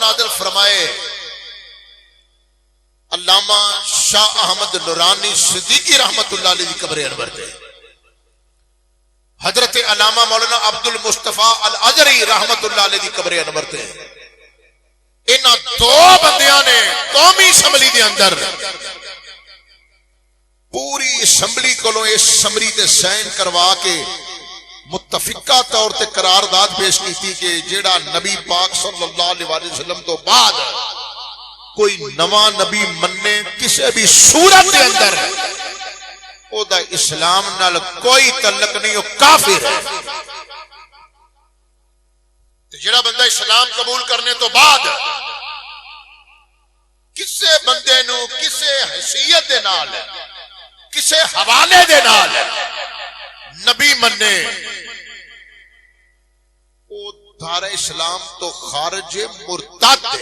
नादिल फरमाए, अल्लामा शाह अहमद नूरानी सिद्दीकी रहमतुल्लाह अलैह की कब्र अनवर थे, हजरत अल्लामा मौलाना अब्दुल मुस्तफा अल अजरी रहमतुल्लाह अलैह की कब्र अनवर थे। इन्हां दो बंदियां ने कौमी असैंबली के अंदर पूरी असैंबली को इस समरी ते साइन करवा के मुतफिका तौर पर करारदाद पेश की कि जेड़ा नबी पाक सल्लल्लाहु अलैहि वसल्लम तो बाद कोई नवा नबी मन्ने किसी भी सूरत के अंदर ओदा इस्लाम नाल कोई तल्लक नहीं, वो काफिर है। जेड़ा बंदा इस्लाम कबूल करने तो बाद किसे बंदे नू किसे हैसियत दे नाल किसे हवाले दे नाल नबी मन्ने, वो धारा इस्लाम तो खारिज मुर्तद है।